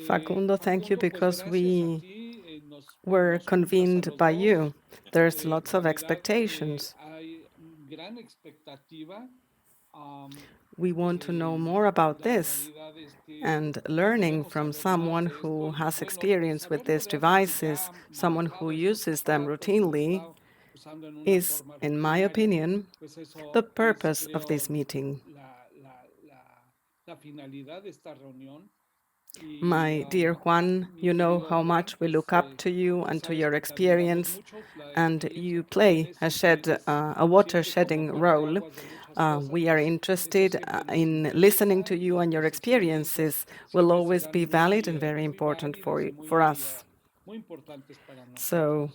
Facundo, thank you, because we were convened by you. There's lots of expectations. We want to know more about this, and learning from someone who has experience with these devices, someone who uses them routinely, is, in my opinion, the purpose of this meeting. My dear Juan, you know how much we look up to you and to your experience, and you play a water-shedding role. We are interested in listening to you, and your experiences will always be valid and very important for us. So,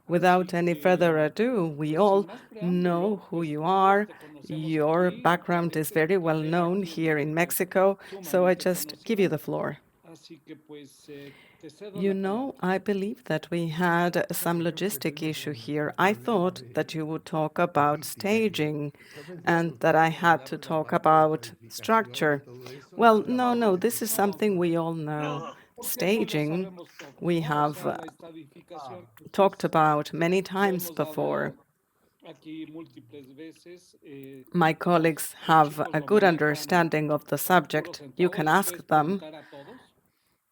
without any further ado, we all know who you are. Your background is very well known here in Mexico, so I just give you the floor. You know, I believe that we had some logistic issue here. I thought that you would talk about staging and that I had to talk about structure. Well, no, this is something we all know. Staging, we have talked about many times before. My colleagues have a good understanding of the subject. You can ask them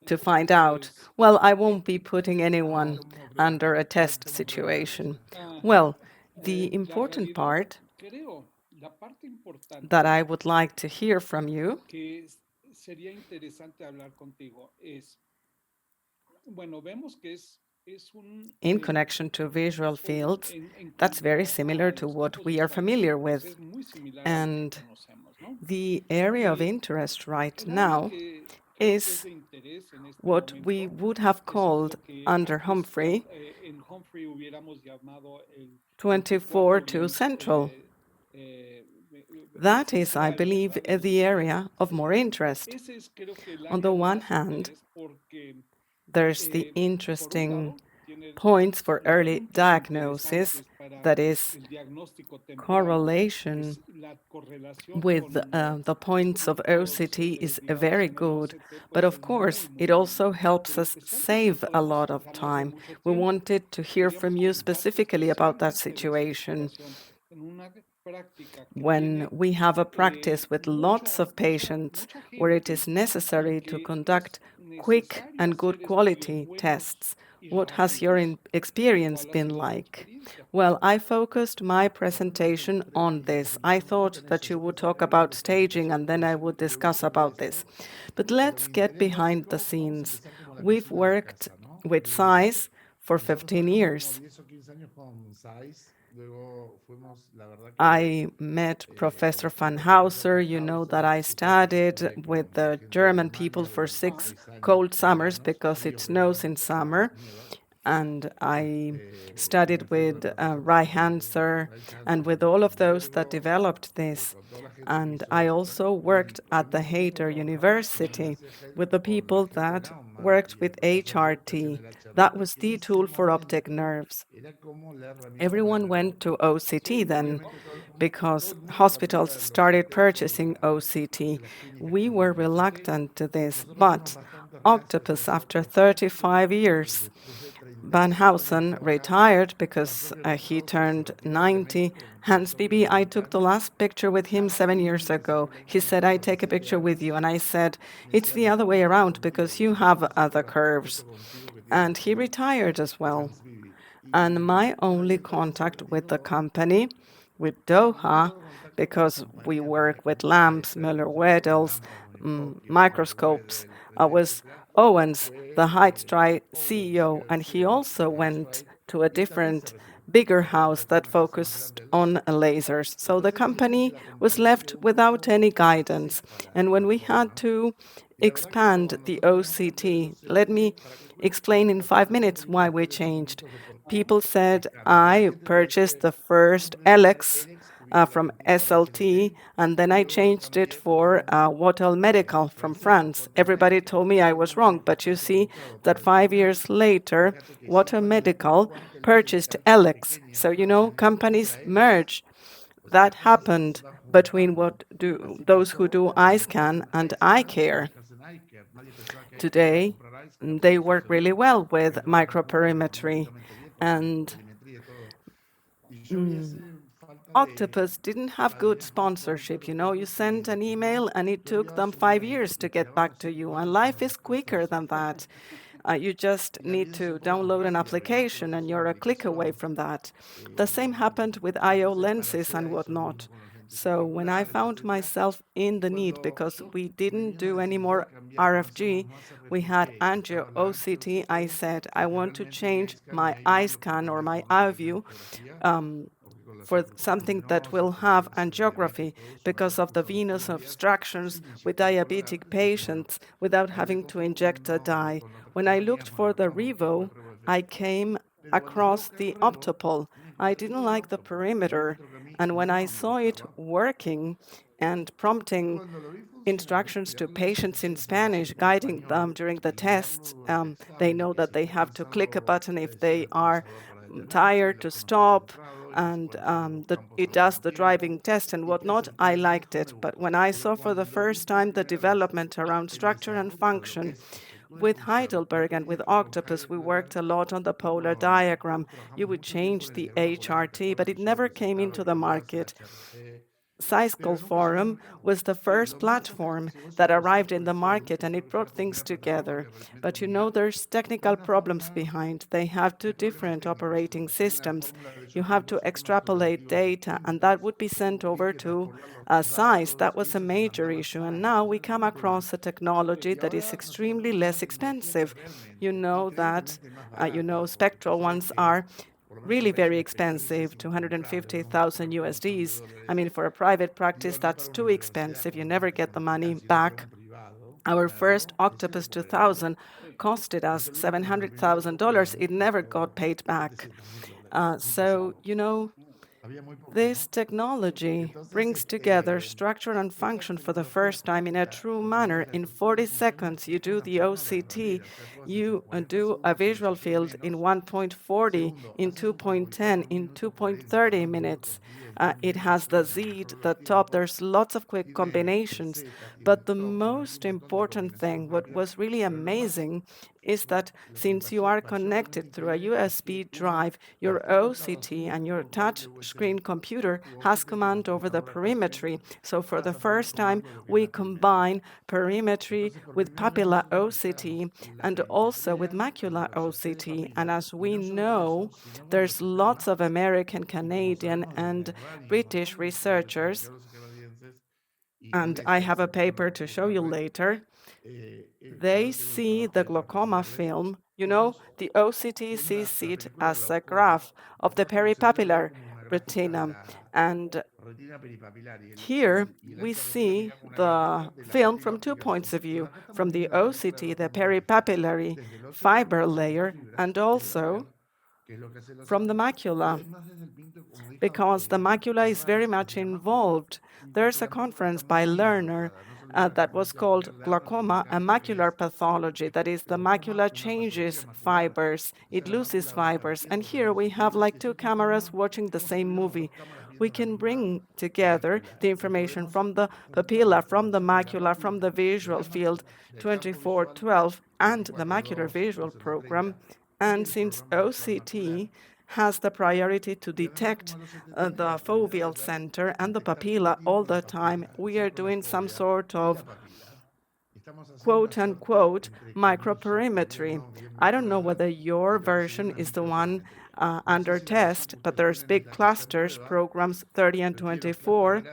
to find out. Well, I won't be putting anyone under a test situation. Well, the important part that I would like to hear from you in connection to visual fields, that's very similar to what we are familiar with. And the area of interest right now is what we would have called under Humphrey 24-2 central. That is, I believe, the area of more interest. On the one hand, there's the interesting points for early diagnosis, that is, correlation with the points of OCT is very good, but of course it also helps us save a lot of time. We wanted to hear from you specifically about that situation. When we have a practice with lots of patients where it is necessary to conduct quick and good quality tests, what has your experience been like? Well, I focused my presentation on this. I thought that you would talk about staging and then I would discuss about this. But let's get behind the scenes. We've worked with size for 15 years. I met Professor Van Hauser. You know that I studied with the German people for 6 cold summers because it snows in summer. And I studied with Reihanser and with all of those that developed this. And I also worked at the Hayter University with the people that worked with HRT. That was the tool for optic nerves. Everyone went to OCT then because hospitals started purchasing OCT. We were reluctant to this, but Octopus, after 35 years, Van Housen retired because he turned 90. Hans Bibi, I took the last picture with him 7 years ago. He said, I take a picture with you. And I said, it's the other way around because you have other curves. And he retired as well. And my only contact with the company, with Doha, because we work with lamps, Müller-Wedels, microscopes, was Owens, the Heightstry CEO, and he also went to a different, bigger house that focused on lasers. So the company was left without any guidance. And when we had to expand the OCT, let me explain in 5 minutes why we changed. People said I purchased the first Alex from SLT, and then I changed it for Wattel Medical from France. Everybody told me I was wrong, but you see that 5 years later, Wattel Medical purchased Alex. So, you know, companies merge. That happened between those who do eye scan and eye care. Today, they work really well with microperimetry. And Octopus didn't have good sponsorship. You know, you sent an email and it took them 5 years to get back to you. And life is quicker than that. You just need to download an application and you're a click away from that. The same happened with IO lenses and whatnot. So when I found myself in the need, because we didn't do any more RFG, we had angio OCT, I said, I want to change my eye scan or my eye view for something that will have angiography because of the venous obstructions with diabetic patients without having to inject a dye. When I looked for the Revo, I came across the Optopol. I didn't like the perimeter, and when I saw it working and prompting instructions to patients in Spanish, guiding them during the tests. They know that they have to click a button if they are tired to stop, and it does the driving test and whatnot. I liked it. But when I saw for the first time the development around structure and function, with Heidelberg and with Octopus, we worked a lot on the polar diagram. You would change the HRT, but it never came into the market. Cycle Forum was the first platform that arrived in the market and it brought things together. But you know, there's technical problems behind. They have two different operating systems. You have to extrapolate data, and that would be sent over to size. That was a major issue. And now we come across a technology that is extremely less expensive. You know that, spectral ones are really very expensive, 250,000 USDs. I mean, for a private practice, that's too expensive. You never get the money back. Our first Octopus 2000 costed us $700,000. It never got paid back. This technology brings together structure and function for the first time in a true manner. In 40 seconds, you do the OCT, you do a visual field in 1.40, in 2.10, in 2.30 minutes. It has the Z, the top. There's lots of quick combinations. But the most important thing, what was really amazing, is that since you are connected through a USB drive, your OCT and your touch screen computer has command over the perimetry. So for the first time, we combine perimetry with papilla OCT and also with macular OCT. And as we know, there's lots of American, Canadian, and British researchers, and I have a paper to show you later. They see the glaucoma film, the OCT sees it as a graph of the peripapillar retina. And here we see the film from 2 points of view, from the OCT, the peripapillary fiber layer, and also from the macula, because the macula is very much involved. There's a conference by Lerner that was called Glaucoma, a macular pathology. That is, the macula changes fibers, it loses fibers. And here we have like two cameras watching the same movie. We can bring together the information from the papilla, from the macula, from the visual field 2412, and the macular visual program. And since OCT has the priority to detect the foveal center and the papilla all the time, we are doing some sort of quote-unquote microperimetry. I don't know whether your version is the one under test, but there's big clusters, programs 30 and 24,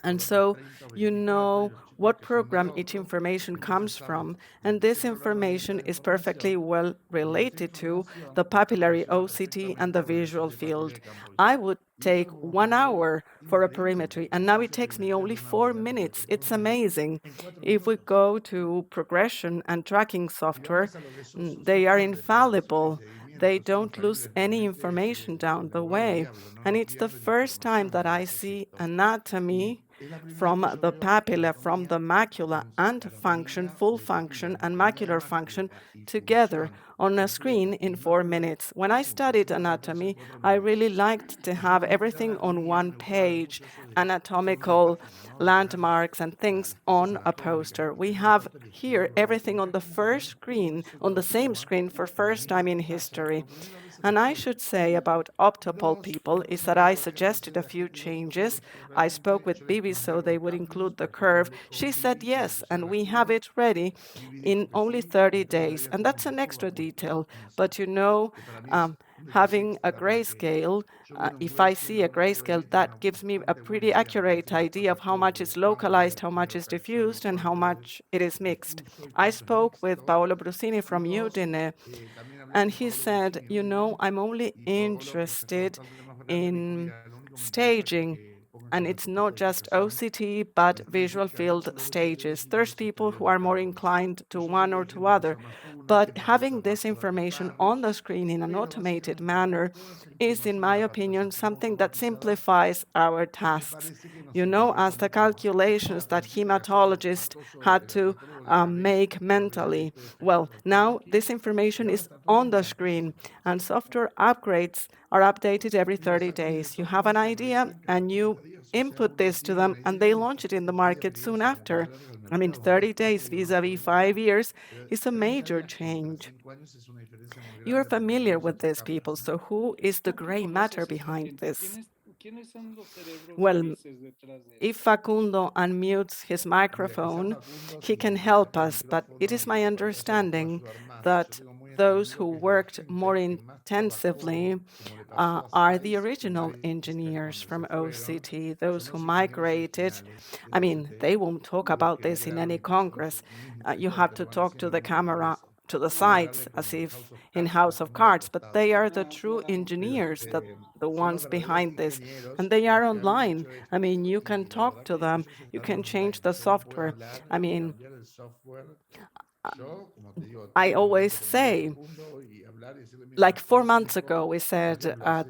and so you know what program each information comes from, and this information is perfectly well related to the papillary OCT and the visual field. I would take 1 hour for a perimetry, and now it takes me only 4 minutes. It's amazing. If we go to progression and tracking software, they are infallible. They don't lose any information down the way. And it's the first time that I see anatomy from the papilla, from the macula, and function, full function, and macular function together on a screen in 4 minutes. When I studied anatomy, I really liked to have everything on one page, anatomical landmarks and things on a poster. We have here everything on the first screen, on the same screen for first time in history. And I should say about Optopol people is that I suggested a few changes. I spoke with Bibi so they would include the curve. She said yes, and we have it ready in only 30 days. And that's an extra detail. But you know, having a grayscale, if I see a grayscale, that gives me a pretty accurate idea of how much is localized, how much is diffused, and how much it is mixed. I spoke with Paolo Brusini from Udine, and he said, you know, I'm only interested in staging, and it's not just OCT, but visual field stages. There's people who are more inclined to one or to other, but having this information on the screen in an automated manner is, in my opinion, something that simplifies our tasks. You know, as the calculations that hematologists had to make mentally. Well, now this information is on the screen, and software upgrades are updated every 30 days. You have an idea and you input this to them and they launch it in the market soon after. I mean, 30 days vis-a-vis 5 years is a major change. You're familiar with these people, so who is the gray matter behind this? Well, if Facundo unmutes his microphone, he can help us, but it is my understanding that those who worked more intensively are the original engineers from OCT, those who migrated. I mean, they won't talk about this in any Congress. You have to talk to the camera to the sides as if in House of Cards, but they are the true engineers, the ones behind this, and they are online. I mean, you can talk to them, you can change the software. I mean, I always say, like 4 months ago, we said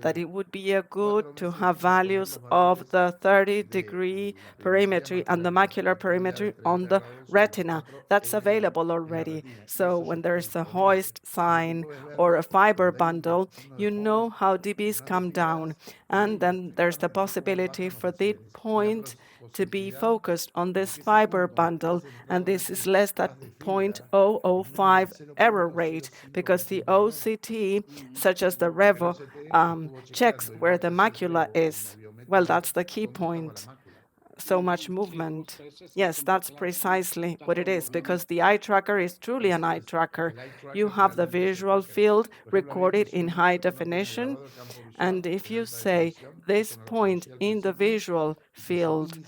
that it would be good to have values of the 30-degree perimetry and the macular perimetry on the retina. That's available already. So when there's a hoist sign or a fiber bundle, you know how dBs come down. And then there's the possibility for the point to be focused on this fiber bundle, and this is less than 0.005 error rate because the OCT, such as the Revo, checks where the macula is. Well, that's the key point. So much movement. Yes, that's precisely what it is, because the eye tracker is truly an eye tracker. You have the visual field recorded in high definition, and if you say this point in the visual field,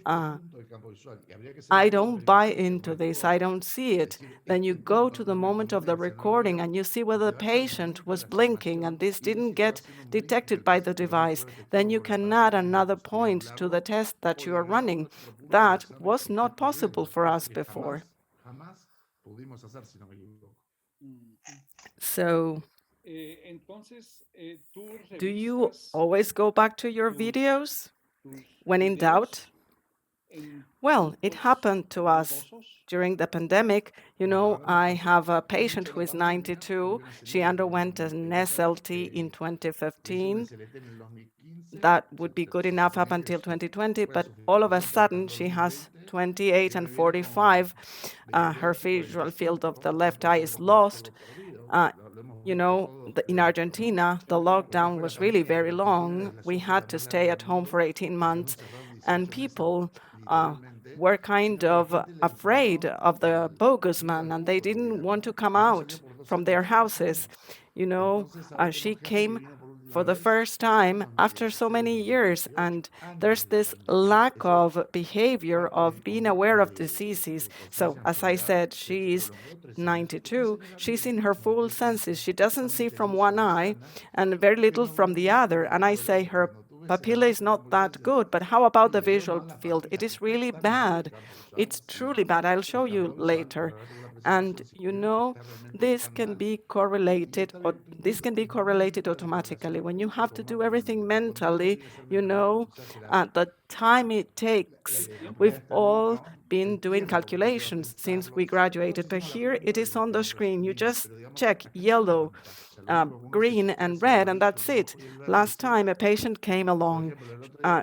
I don't buy into this, I don't see it. Then you go to the moment of the recording and you see whether the patient was blinking and this didn't get detected by the device. Then you can add another point to the test that you are running. That was not possible for us before. So, do you always go back to your videos when in doubt? Well, it happened to us during the pandemic. You know, I have a patient who is 92. She underwent an SLT in 2015. That would be good enough up until 2020, but all of a sudden she has 28 and 45. Her visual field of the left eye is lost. You know, in Argentina, the lockdown was really very long. We had to stay at home for 18 months, and people were kind of afraid of the bogus man, and they didn't want to come out from their houses. You know, she came for the first time after so many years, and there's this lack of behavior of being aware of diseases. So, as I said, she's 92. She's in her full senses. She doesn't see from one eye and very little from the other. And I say her papilla is not that good, but how about the visual field? It is really bad. It's truly bad. I'll show you later. And you know, this can be correlated automatically. When you have to do everything mentally, you know, the time it takes. We've all been doing calculations since we graduated, but here it is on the screen. You just check yellow, green, and red, and that's it. Last time a patient came along,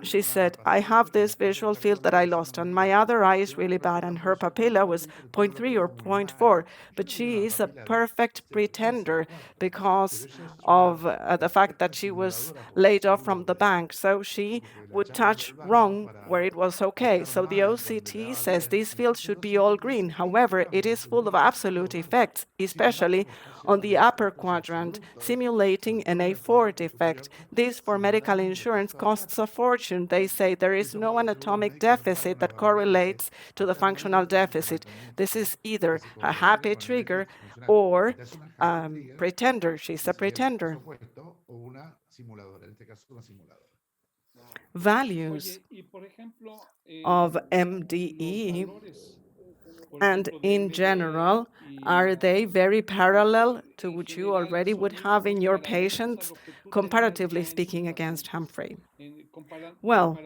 she said, I have this visual field that I lost, and my other eye is really bad, and her papilla was 0.3 or 0.4, but she is a perfect pretender because of the fact that she was laid off from the bank. So she would touch wrong where it was okay. So the OCT says this field should be all green. However, it is full of absolute effects, especially on the upper quadrant, simulating an A4 defect. This, for medical insurance, costs a fortune. They say there is no anatomic deficit that correlates to the functional deficit. This is either a happy trigger or pretender. She's a pretender. Values of MDE and in general, are they very parallel to what you already would have in your patients, comparatively speaking, against Humphrey? Well,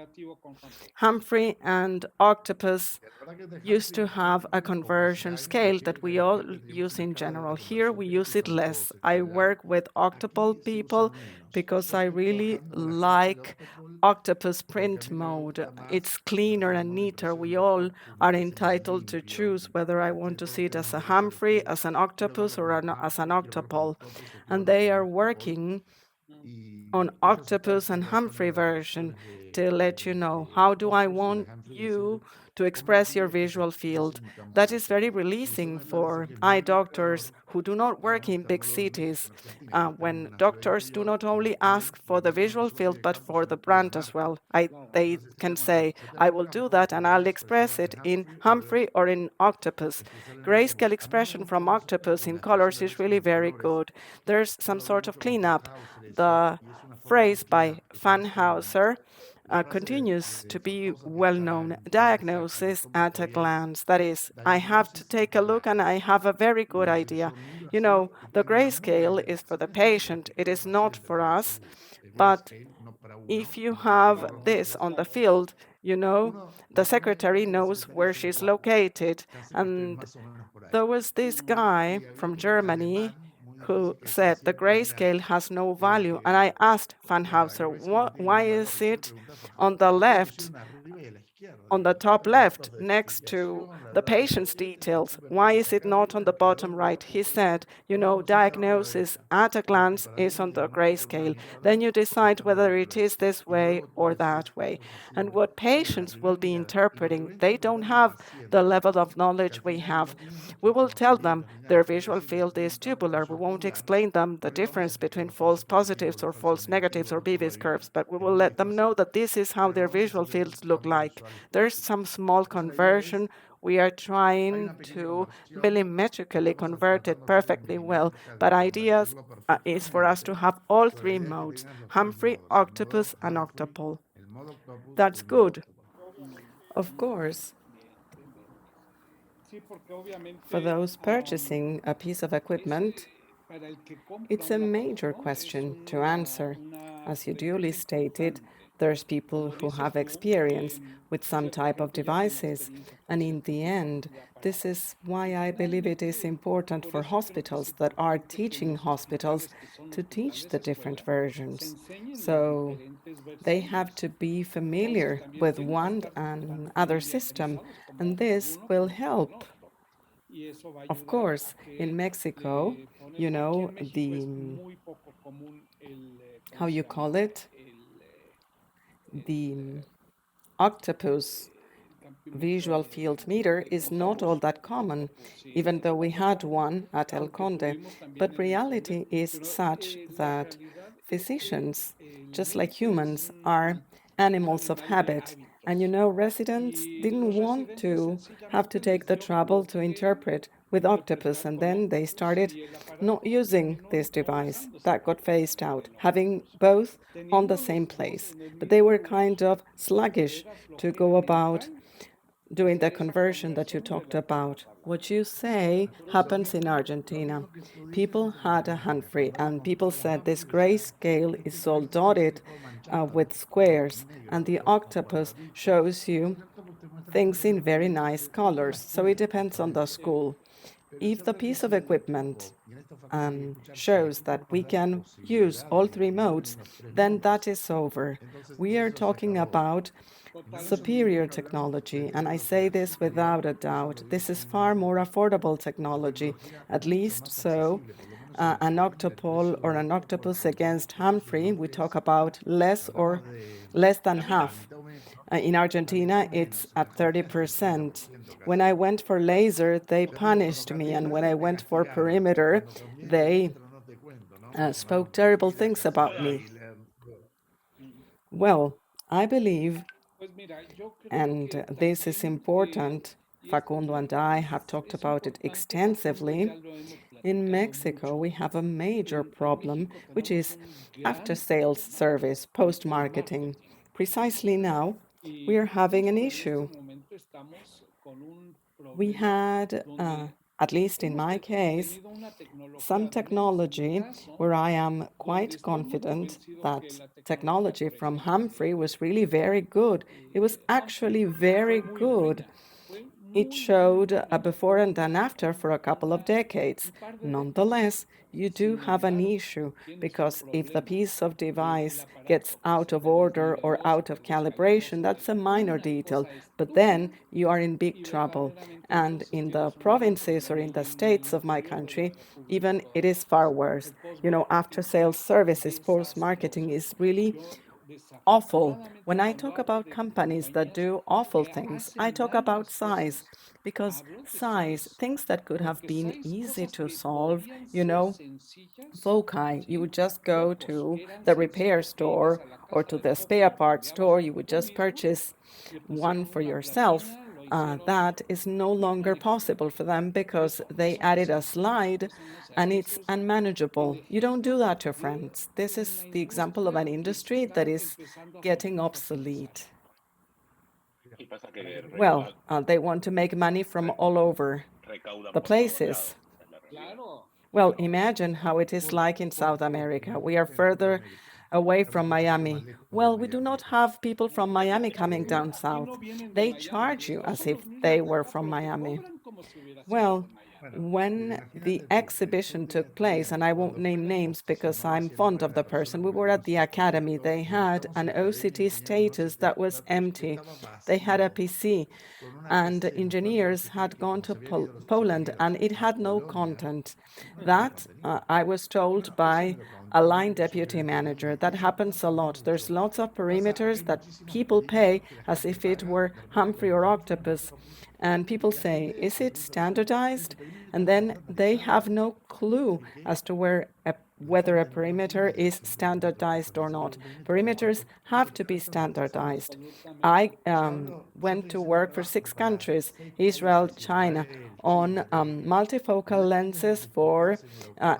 Humphrey and Octopus used to have a conversion scale that we all use in general. Here we use it less. I work with Optopol people because I really like Octopus print mode. It's cleaner and neater. We all are entitled to choose whether I want to see it as a Humphrey, as an Octopus, or as an Optopol. And they are working on Octopus and Humphrey version to let you know how do I want you to express your visual field. That is very releasing for eye doctors who do not work in big cities, when doctors do not only ask for the visual field but for the brand as well. They can say, I will do that and I'll express it in Humphrey or in Octopus. Grayscale expression from Octopus in colors is really very good. There's some sort of cleanup. The phrase by Fanhauser continues to be well known. Diagnosis at a glance. That is, I have to take a look and I have a very good idea. You know, the grayscale is for the patient, it is not for us. But if you have this on the field, you know, the secretary knows where she's located. And there was this guy from Germany who said the grayscale has no value. And I asked Fanhauser, why is it on the left, on the top left, next to the patient's details? Why is it not on the bottom right? He said, you know, diagnosis at a glance is on the grayscale. Then you decide whether it is this way or that way. And what patients will be interpreting, they don't have the level of knowledge we have. We will tell them their visual field is tubular. We won't explain them the difference between false positives or false negatives or Bevis curves, but we will let them know that this is how their visual fields look like. There's some small conversion. We are trying to millimetrically convert it perfectly well, but ideas is for us to have all three modes, Humphrey, Octopus, and Optopol. That's good. Of course, for those purchasing a piece of equipment, it's a major question to answer. As you duly stated, there's people who have experience with some type of devices, and in the end, this is why I believe it is important for hospitals that are teaching hospitals to teach the different versions. So they have to be familiar with one and other system, and this will help. Of course, in Mexico, you know, how you call it, the octopus visual field meter is not all that common, even though we had one at El Conde. But reality is such that physicians, just like humans, are animals of habit. And you know, residents didn't want to have to take the trouble to interpret with Octopus, and then they started not using this device. That got phased out, having both on the same place. But they were kind of sluggish to go about doing the conversion that you talked about. What you say happens in Argentina. People had a Humphrey, and people said this grayscale is all dotted with squares, and the octopus shows you things in very nice colors. So it depends on the school. If the piece of equipment shows that we can use all three modes, then that is over. We are talking about superior technology, and I say this without a doubt. This is far more affordable technology, at least so. An octopole or an octopus against Humphrey, we talk about less than half. In Argentina, it's at 30%. When I went for laser, they punished me, and when I went for perimeter, they spoke terrible things about me. Well, I believe, and this is important, Facundo and I have talked about it extensively. In Mexico, we have a major problem, which is after sales service, post marketing. Precisely now, we are having an issue. We had, at least in my case, some technology where I am quite confident that technology from Humphrey was really very good. It was actually very good. It showed a before and an after for a couple of decades. Nonetheless, you do have an issue because if the piece of device gets out of order or out of calibration, that's a minor detail, but then you are in big trouble. And in the provinces or in the states of my country, even it is far worse. After sales services, post marketing is really awful. When I talk about companies that do awful things, I talk about size because size, things that could have been easy to solve, foci, you would just go to the repair store or to the spare parts store, you would just purchase one for yourself. That is no longer possible for them because they added a slide and it's unmanageable. You don't do that to friends. This is the example of an industry that is getting obsolete. Well, they want to make money from all over the places. Well, imagine how it is like in South America. We are further away from Miami. Well, we do not have people from Miami coming down south. They charge you as if they were from Miami. Well, when the exhibition took place, and I won't name names because I'm fond of the person, we were at the academy. They had an OCT status that was empty. They had a PC, and engineers had gone to Poland, and it had no content. That I was told by a line deputy manager. That happens a lot. There's lots of perimeters that people pay as if it were Humphrey or Octopus. And people say, is it standardized? And then they have no clue as to whether a perimeter is standardized or not. Perimeters have to be standardized. I went to work for 6 countries, Israel, China, on multifocal lenses for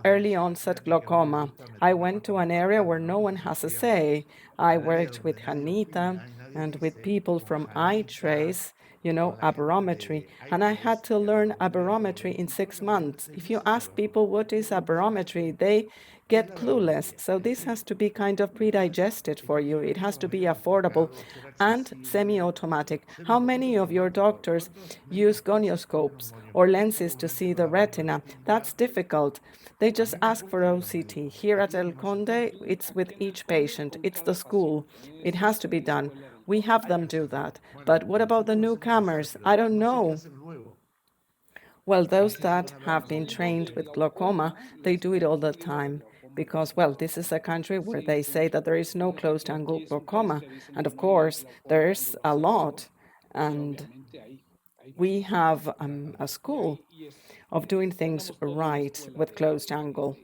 early onset glaucoma. I went to an area where no one has a say. I worked with Hanita and with people from iTrace, aberrometry. And I had to learn aberrometry in 6 months. If you ask people what is aberrometry, they get clueless. So this has to be kind of pre-digested for you. It has to be affordable and semi-automatic. How many of your doctors use gonioscopes or lenses to see the retina? That's difficult. They just ask for OCT. Here at El Conde, it's with each patient. It's the school. It has to be done. We have them do that. But what about the newcomers? I don't know. Well, those that have been trained with glaucoma, they do it all the time because, well, this is a country where they say that there is no closed angle glaucoma. And of course, there's a lot. And we have a school of doing things right with closed angle.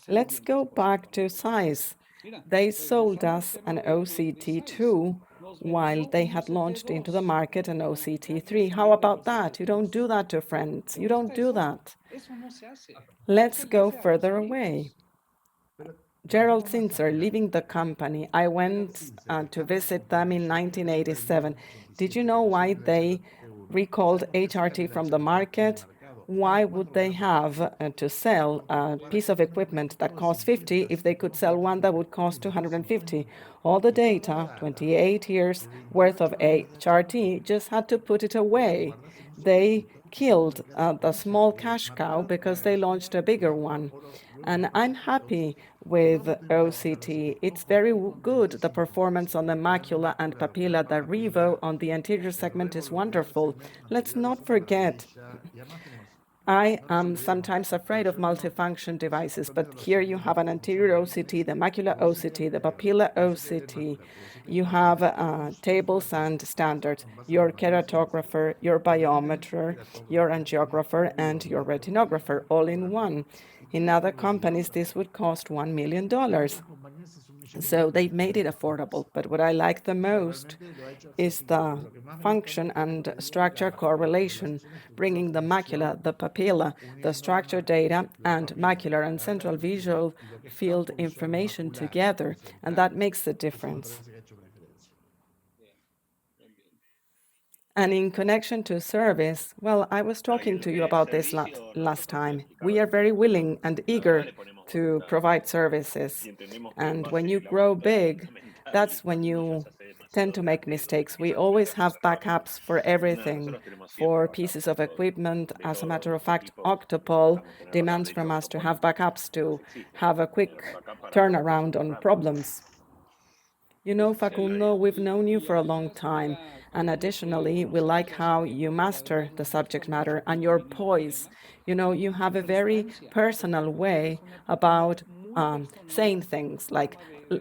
Let's go back to size. They sold us an OCT2 while they had launched into the market an OCT3. How about that? You don't do that to friends. You don't do that. Let's go further away. Gerald Sinzer leaving the company. I went to visit them in 1987. Did you know why they recalled HRT from the market, why would they have to sell a piece of equipment that costs 50 if they could sell one that would cost 250? All the data, 28 years worth of HRT, just had to put it away. They killed the small cash cow because they launched a bigger one. And I'm happy with OCT. It's very good. The performance on the macula and papilla, the Revo on the anterior segment is wonderful. Let's not forget, I am sometimes afraid of multifunction devices, but here you have an anterior OCT, the macular OCT, the papilla OCT. You have tables and standards, your keratographer, your biometer, your angiographer, and your retinographer all in one. In other companies, this would cost $1 million. So they've made it affordable. But what I like the most is the function and structure correlation, bringing the macula, the papilla, the structure data, and macular and central visual field information together. And that makes the difference. And in connection to service, well, I was talking to you about this last time. We are very willing and eager to provide services. And when you grow big, that's when you tend to make mistakes. We always have backups for everything, for pieces of equipment. As a matter of fact, Optopol demands from us to have backups to have a quick turnaround on problems. You know, Facundo, we've known you for a long time, and additionally, we like how you master the subject matter and your poise. You know, you have a very personal way about saying things. Like,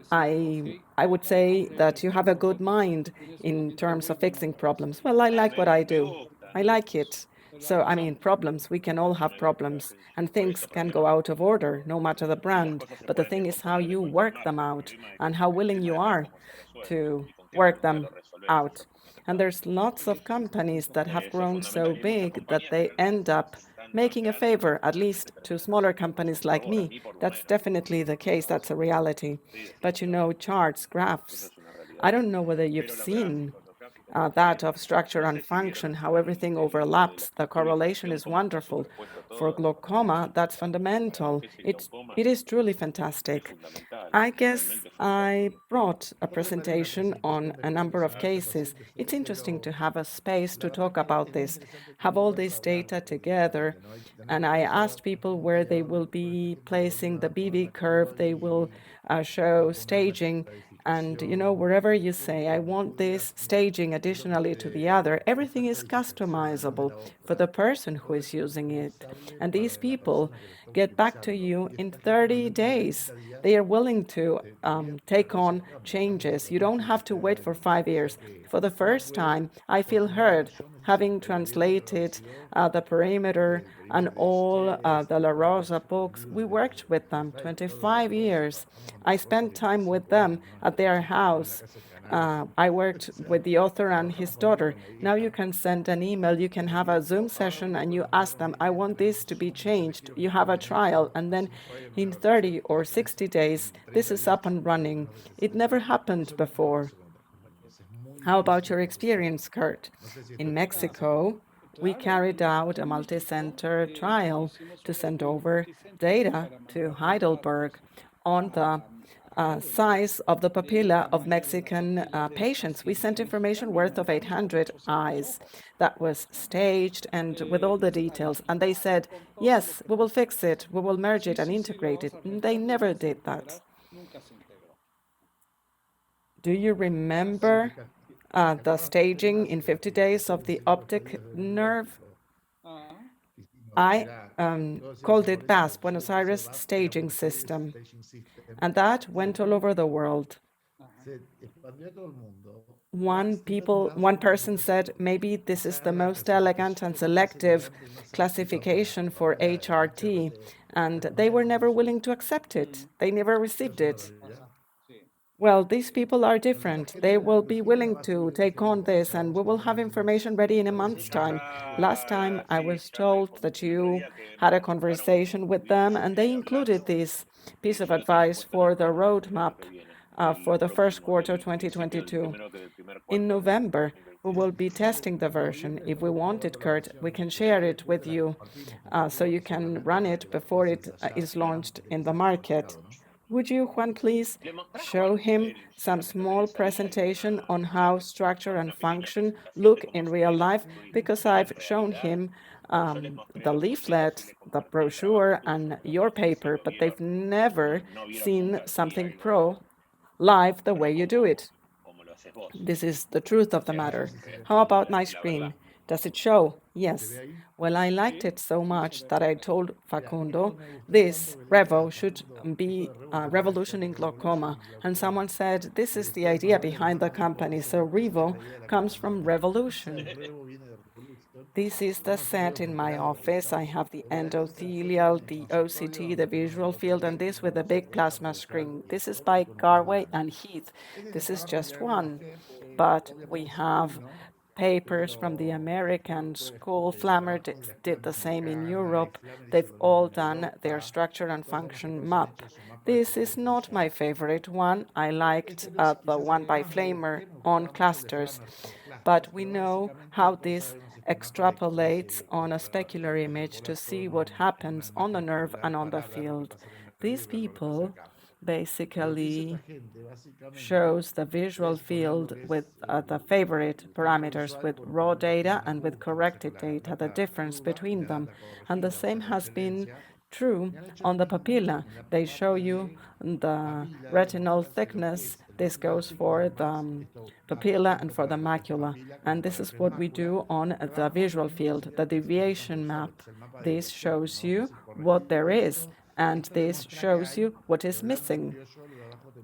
I would say that you have a good mind in terms of fixing problems. Well, I like what I do. I like it. So, I mean, problems, we can all have problems, and things can go out of order, no matter the brand. But the thing is how you work them out and how willing you are to work them out. And there's lots of companies that have grown so big that they end up making a favor, at least to smaller companies like me. That's definitely the case. That's a reality. But you know, charts, graphs, I don't know whether you've seen that of structure and function, how everything overlaps. The correlation is wonderful. For glaucoma, that's fundamental. It is truly fantastic. I guess I brought a presentation on a number of cases. It's interesting to have a space to talk about this, have all this data together. And I asked people where they will be placing the BV curve, they will show staging. And you know, wherever you say, I want this staging additionally to the other, everything is customizable for the person who is using it. And these people get back to you in 30 days. They are willing to take on changes. You don't have to wait for 5 years. For the first time, I feel heard, having translated the perimeter and all the La Rosa books. We worked with them 25 years. I spent time with them at their house. I worked with the author and his daughter. Now you can send an email, you can have a Zoom session, and you ask them, I want this to be changed. You have a trial, and then in 30 or 60 days, this is up and running. It never happened before. How about your experience, Kurt? In Mexico, we carried out a multi-center trial to send over data to Heidelberg on the size of the papilla of Mexican patients. We sent information worth of 800 eyes that was staged and with all the details. And they said, yes, we will fix it, we will merge it and integrate it. And they never did that. Do you remember the staging in 50 days of the optic nerve? I called it BAS, Buenos Aires Staging System, and that went all over the world. One person said, maybe this is the most elegant and selective classification for HRT, and they were never willing to accept it. They never received it. Well, these people are different. They will be willing to take on this, and we will have information ready in a month's time. Last time, I was told that you had a conversation with them, and they included this piece of advice for the roadmap for the first quarter 2022. In November, who will be testing the version. If we want it, Kurt, we can share it with you so you can run it before it is launched in the market. Would you, Juan, please show him some small presentation on how structure and function look in real life? Because I've shown him the leaflet, the brochure, and your paper, but they've never seen something pro live the way you do it. This is the truth of the matter. How about my screen? Does it show? Yes. Well, I liked it so much that I told Facundo this Revo should be a revolution in glaucoma. And someone said, this is the idea behind the company. So Revo comes from revolution. This is the set in my office. I have the endothelial, the OCT, the visual field, and this with a big plasma screen. This is by Garway and Heath. This is just one, but we have papers from the American school. Flammer did the same in Europe. They've all done their structure and function map. This is not my favorite one. I liked the one by Flamer on clusters. But we know how this extrapolates on a specular image to see what happens on the nerve and on the field. These people basically shows the visual field with the favorite parameters with raw data and with corrected data, the difference between them. And the same has been true on the papilla. They show you the retinal thickness. This goes for the papilla and for the macula. And this is what we do on the visual field, the deviation map. This shows you what there is, and this shows you what is missing.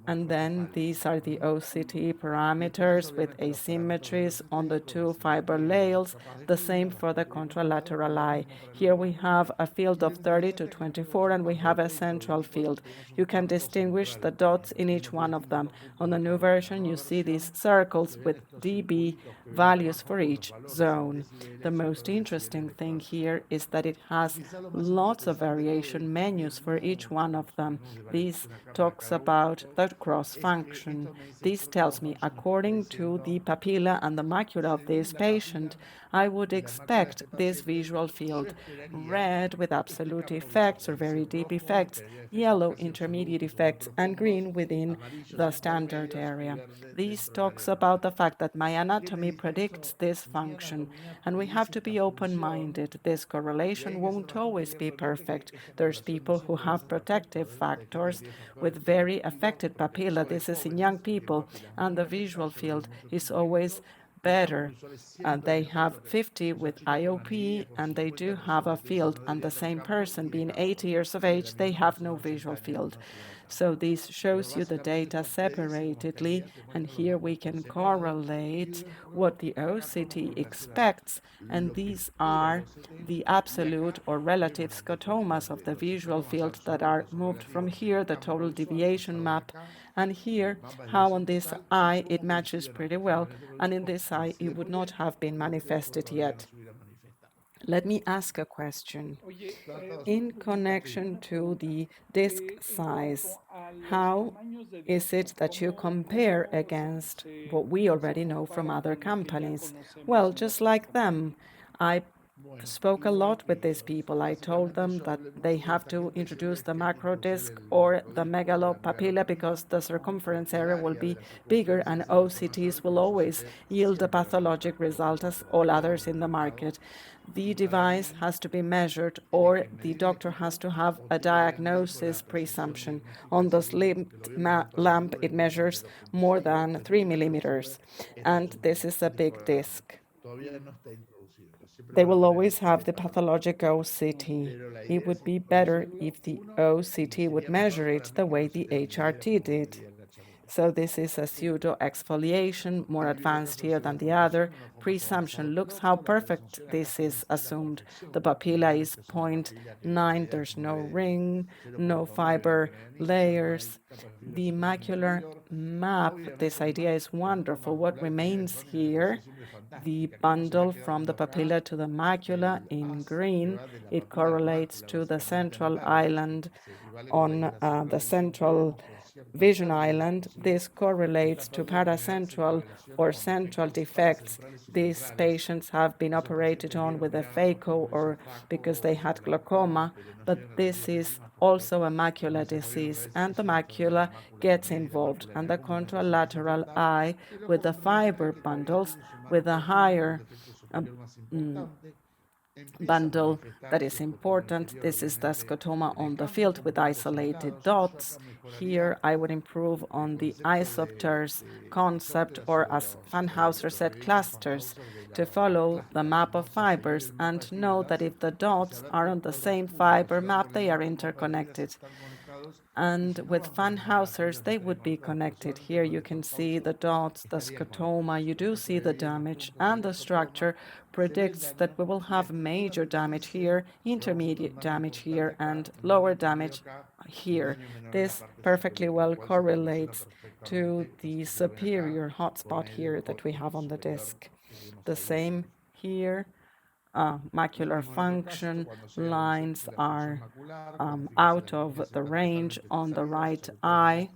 And then these are the OCT parameters with asymmetries on the two fiber layers, the same for the contralateral eye. Here we have a field of 30 to 24 and we have a central field. You can distinguish the dots in each one of them. On the new version, you see these circles with dB values for each zone. The most interesting thing here is that it has lots of variation menus for each one of them. This talks about the cross function. This tells me, according to the papilla and the macula of this patient, I would expect this visual field: red with absolute effects or very deep effects, yellow intermediate effects, and green within the standard area. This talks about the fact that my anatomy predicts this function, and we have to be open-minded. This correlation won't always be perfect. There's people who have protective factors with very affected papilla. This is in young people, and the visual field is always better. They have 50 with IOP, and they do have a field, and the same person being 80 years of age, they have no visual field. So this shows you the data separatedly, and here we can correlate what the OCT expects, and these are the absolute or relative scotomas of the visual field that are moved from here, the total deviation map, and here how on this eye it matches pretty well, and in this eye it would not have been manifested yet. Let me ask a question. In connection to the disk size, how is it that you compare against what we already know from other companies? Well, just like them, I spoke a lot with these people. I told them that they have to introduce the macro disc or the megalopapilla because the circumference area will be bigger and OCTs will always yield a pathologic result as all others in the market. The device has to be measured or the doctor has to have a diagnosis presumption. On the slim lamp, it measures more than 3 millimeters, and this is a big disc. They will always have the pathologic OCT. It would be better if the OCT would measure it the way the HRT did. So this is a pseudo exfoliation, more advanced here than the other. Presumption. Looks how perfect this is assumed. The papilla is 0.9, there's no ring, no fiber layers. The macular map, this idea is wonderful. What remains here? The bundle from the papilla to the macula in green. It correlates to the central island on the central vision island, this correlates to paracentral or central defects. These patients have been operated on with a phaco or because they had glaucoma, but this is also a macular disease, and the macula gets involved, and the contralateral eye with the fiber bundles with a higher bundle that is important. This is the scotoma on the field with isolated dots. Here I would improve on the isopters concept, or as Van Hauser said, clusters, to follow the map of fibers and know that if the dots are on the same fiber map, they are interconnected. And with Van Hausers, they would be connected. Here you can see the dots, the scotoma, you do see the damage, and the structure predicts that we will have major damage here, intermediate damage here, and lower damage here. This perfectly well correlates to the superior hotspot here that we have on the disc. The same here. Macular function lines are out of the range on the right eye,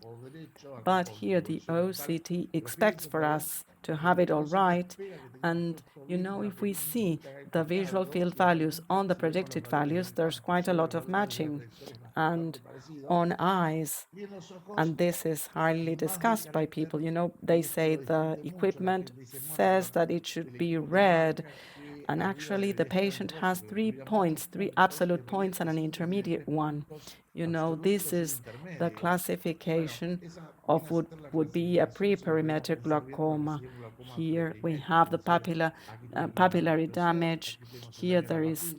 but here the OCT expects for us to have it all right. And if we see the visual field values on the predicted values, there's quite a lot of matching. And on eyes, and this is highly discussed by people, they say the equipment says that it should be red, and actually the patient has 3 points, 3 absolute points and an intermediate one. This is the classification of what would be a pre-perimetric glaucoma. Here we have the papillary damage. Here there is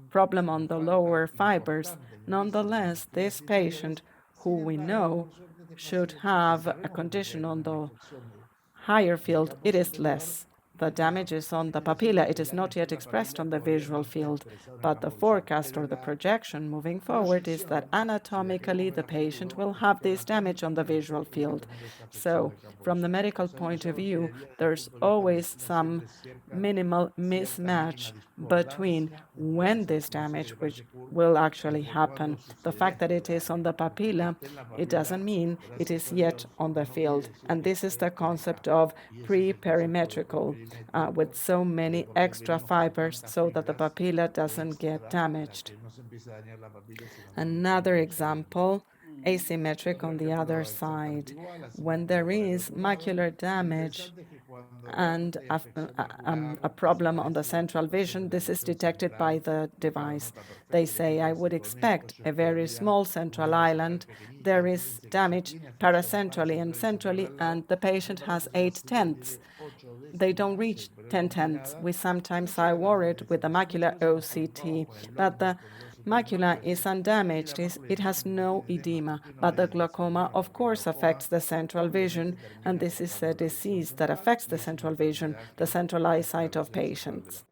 problem on the lower fibers. Nonetheless, this patient, who we know should have a condition on the higher field, it is less. The damage is on the papilla. It is not yet expressed on the visual field, but the forecast or the projection moving forward is that anatomically the patient will have this damage on the visual field. So from the medical point of view, there's always some minimal mismatch between when this damage which will actually happen. The fact that it is on the papilla, it doesn't mean it is yet on the field. And this is the concept of pre-perimetrical, with so many extra fibers so that the papilla doesn't get damaged. Another example, asymmetric on the other side. When there is macular damage and a problem on the central vision, this is detected by the device. They say, I would expect a very small central island. There is damage paracentrally and centrally, and the patient has 8/10. They don't reach 10/10. We sometimes are worried with the macular OCT, but the macula is undamaged. It has no edema, but the glaucoma, of course, affects the central vision, and this is a disease that affects the central vision, the central eyesight of patients.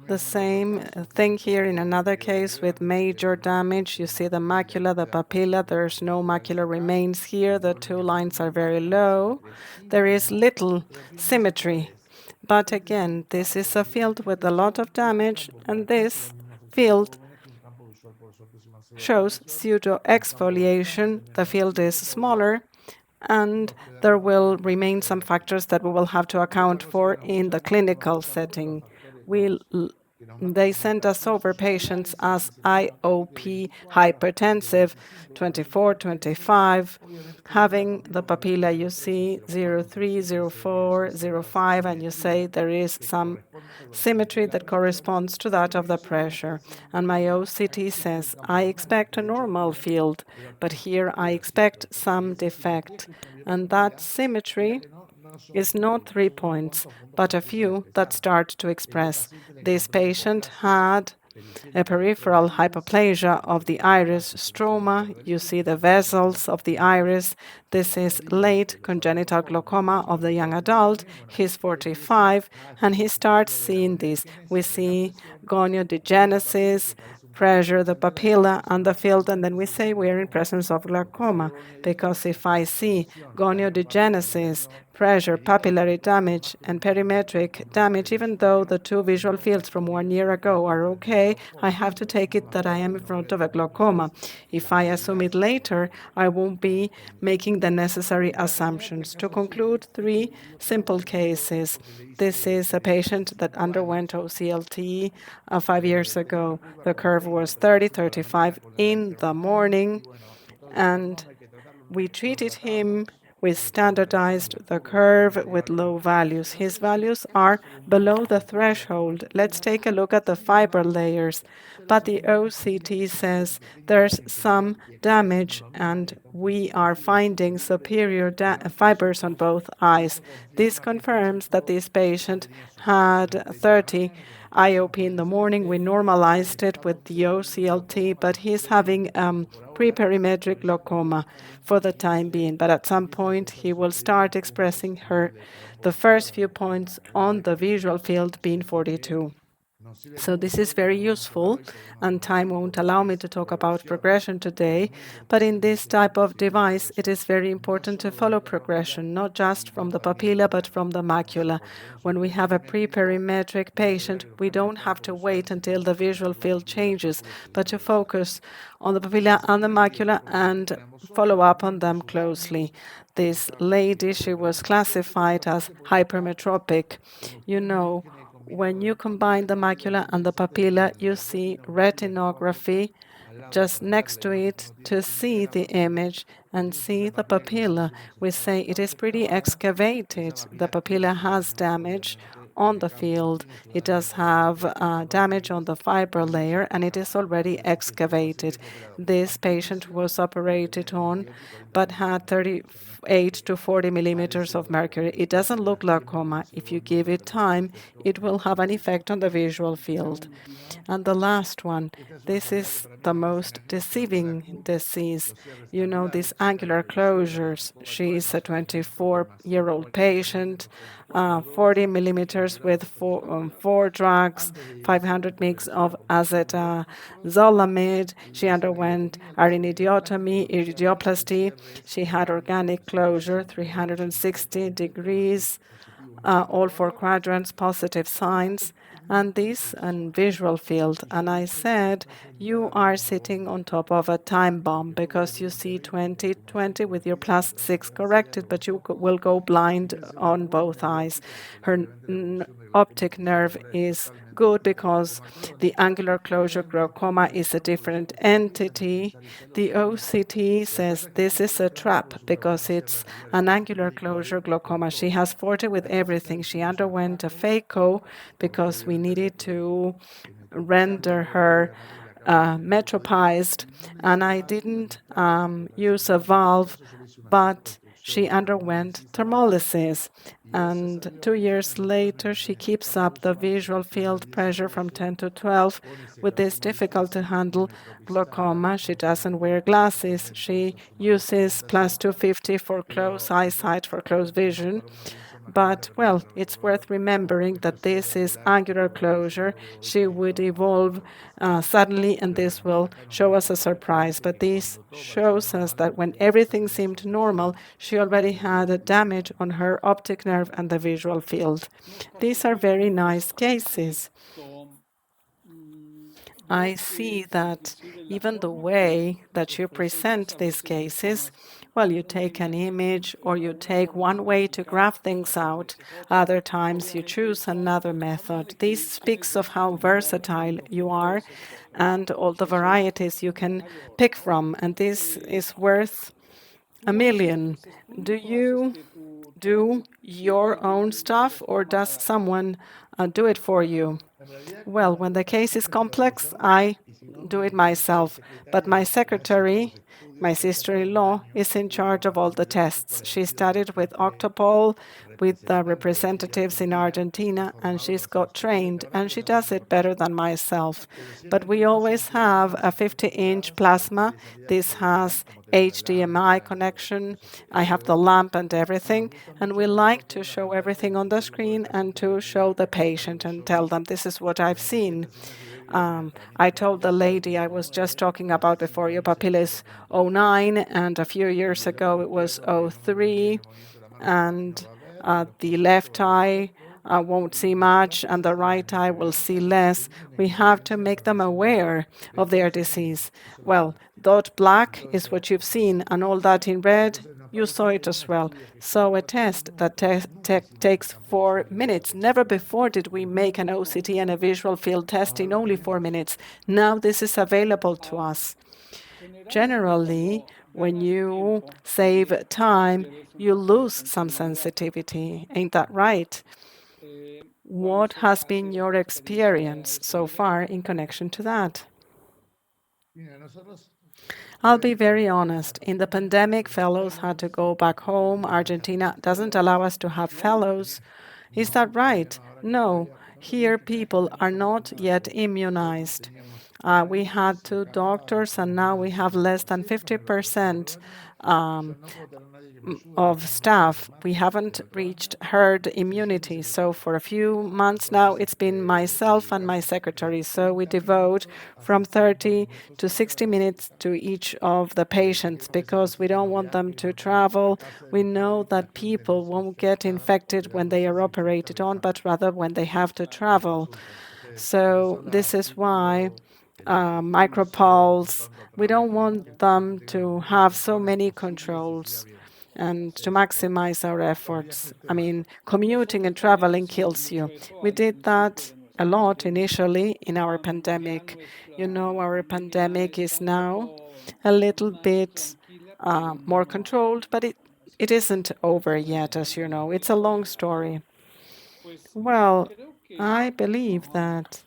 The same thing here in another case with major damage. You see the macula, the papilla, there's no macular remains here. The 2 lines are very low. There is little symmetry. But again, this is a field with a lot of damage, and this field shows pseudo-exfoliation. The field is smaller, and there will remain some factors that we will have to account for in the clinical setting. They sent us over patients as IOP hypertensive, 24, 25, having the papilla, you see 03, 04, 05, and you say there is some symmetry that corresponds to that of the pressure. And my OCT says, I expect a normal field, but here I expect some defect. And that symmetry is not 3 points, but a few that start to express. This patient had a peripheral hypoplasia of the iris stroma. You see the vessels of the iris. This is late congenital glaucoma of the young adult. He's 45, and he starts seeing this. We see goniodegenesis, pressure the papilla and the field, and then we say we're in presence of glaucoma, because if I see goniodegenesis, pressure, papillary damage, and perimetric damage, even though the two visual fields from 1 year ago are okay, I have to take it that I am in front of a glaucoma. If I assume it later, I won't be making the necessary assumptions. To conclude, three simple cases. This is a patient that underwent OCLT 5 years ago. The curve was 30, 35 in the morning, and we treated him. We standardized the curve with low values. His values are below the threshold. Let's take a look at the fiber layers. But the OCT says there's some damage, and we are finding superior fibers on both eyes. This confirms that this patient had 30 IOP in the morning. We normalized it with the OCLT, but he's having preperimetric glaucoma for the time being. But at some point, he will start expressing the first few points on the visual field being 42. So this is very useful, and time won't allow me to talk about progression today, but in this type of device, it is very important to follow progression, not just from the papilla, but from the macula. When we have a preperimetric patient, we don't have to wait until the visual field changes, but to focus on the papilla and the macula and follow up on them closely. This lady, she was classified as hypermetropic. You know, when you combine the macula and the papilla, you see retinography just next to it to see the image and see the papilla. We say it is pretty excavated. The papilla has damage on the field. It does have damage on the fiber layer, and it is already excavated. This patient was operated on, but had 38 to 40 millimeters of mercury. It doesn't look glaucoma. If you give it time, it will have an effect on the visual field. And the last one, this is the most deceiving disease. You know, these angular closures. She is a 24-year-old patient, 40 millimeters with four drugs, 500 mg of acetazolamide. She underwent iridioplasty. She had organic closure, 360 degrees, all four quadrants, positive signs, and this and visual field. And I said, you are sitting on top of a time bomb because you see 20/20 with your +6 corrected, but you will go blind on both eyes. Her optic nerve is good because the angular closure glaucoma is a different entity. The OCT says this is a trap because it's an angular closure glaucoma. She has 40 with everything. She underwent a phaco because we needed to render her metropized, and I didn't use a valve, but she underwent thermolysis. And 2 years later, she keeps up the visual field pressure from 10 to 12 with this difficult to handle glaucoma. She doesn't wear glasses. She uses +250 for close eyesight, for close vision. But, well, it's worth remembering that this is angular closure. She would evolve suddenly, and this will show us a surprise. But this shows us that when everything seemed normal, she already had a damage on her optic nerve and the visual field. These are very nice cases. I see that even the way that you present these cases, well, you take an image or you take one way to graph things out. Other times you choose another method. This speaks of how versatile you are and all the varieties you can pick from. And this is worth a million. Do you do your own stuff or does someone do it for you? Well, when the case is complex, I do it myself. But my secretary, my sister-in-law, is in charge of all the tests. She studied with Optopol, with the representatives in Argentina, and she's got trained, and she does it better than myself. But we always have a 50-inch plasma. This has HDMI connection. I have the lamp and everything, and we like to show everything on the screen and to show the patient and tell them this is what I've seen. I told the lady I was just talking about before, your papilla is 09, and a few years ago it was 03, and The left eye won't see much and the right eye will see less. We have to make them aware of their disease. Well, dot black is what you've seen, and all that in red, you saw it as well. So a test that takes 4 minutes. Never before did we make an OCT and a visual field test in only 4 minutes. Now this is available to us. Generally, when you save time, you lose some sensitivity. Ain't that right? What has been your experience so far in connection to that? I'll be very honest. In the pandemic, fellows had to go back home. Argentina doesn't allow us to have fellows. Is that right? No. Here, people are not yet immunized. We had 2 doctors, and now we have less than 50% of staff. We haven't reached herd immunity. So for a few months now, it's been myself and my secretary. So we devote from 30 to 60 minutes to each of the patients because we don't want them to travel. We know that people won't get infected when they are operated on, but rather when they have to travel. So this is why micropulse, we don't want them to have so many controls and to maximize our efforts. I mean, commuting and traveling kills you. We did that a lot initially in our pandemic. You know, our pandemic is now a little bit more controlled, but it isn't over yet, as you know. It's a long story. Well, I believe that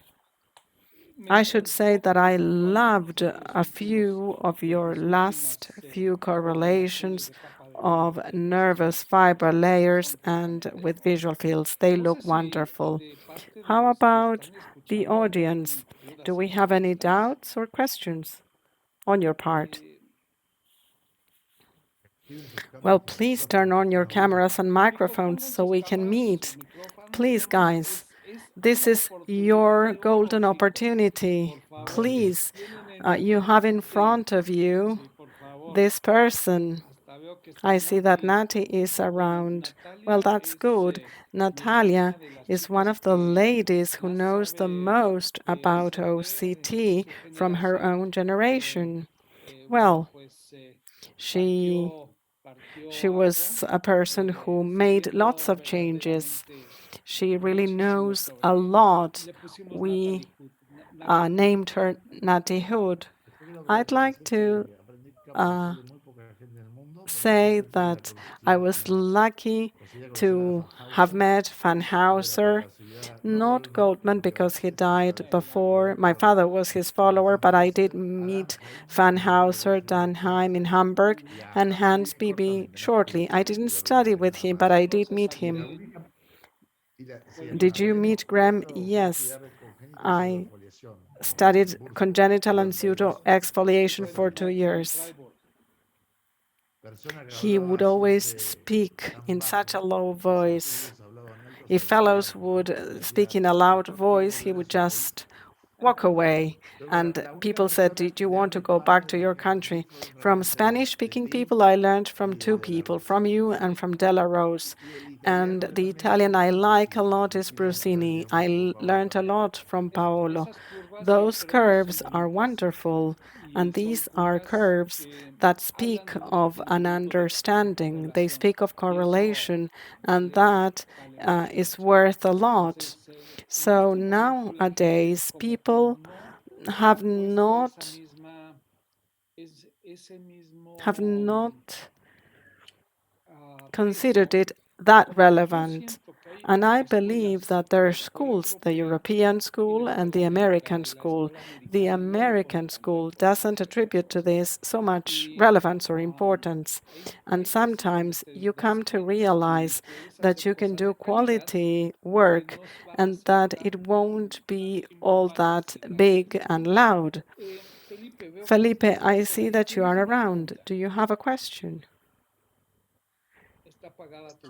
I should say that I loved a few of your last few correlations of nervous fiber layers and with visual fields. They look wonderful. How about the audience? Do we have any doubts or questions on your part? Well, please turn on your cameras and microphones so we can meet. Please, guys, this is your golden opportunity. Please, you have in front of you this person. I see that Nati is around. Well, that's good. Natalia is one of the ladies who knows the most about OCT from her own generation. Well, she was a person who made lots of changes. She really knows a lot. We named her Natty Hood. I'd like to say that I was lucky to have met Van Hauser, not Goldman because he died before. My father was his follower, but I did meet Van Hauser, Danheim in Hamburg, and Hans Bibi shortly. I didn't study with him, but I did meet him. Did you meet Graham? Yes. I studied congenital and pseudo exfoliation for 2 years. He would always speak in such a low voice. If fellows would speak in a loud voice, he would just walk away. And people said, did you want to go back to your country? From Spanish-speaking people, I learned from 2 people, from you and from Della Rose. And the Italian I like a lot is Brusini. I learned a lot from Paolo. Those curves are wonderful, and these are curves that speak of an understanding. They speak of correlation, and that is worth a lot. So nowadays, people have not considered it that relevant. And I believe that there are schools, the European school and the American school. The American school doesn't attribute to this so much relevance or importance. And sometimes you come to realize that you can do quality work and that it won't be all that big and loud. Felipe, I see that you are around. Do you have a question?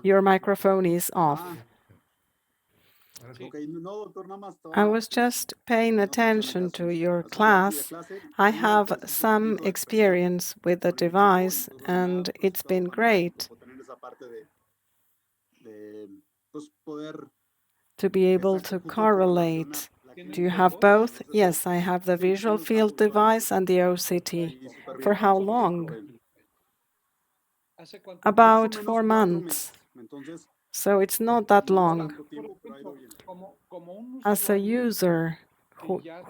Your microphone is off. I was just paying attention to your class. I have some experience with the device, and it's been great. to be able to correlate. Do you have both? Yes, I have the visual field device and the OCT. For how long? About 4 months. So it's not that long. As a user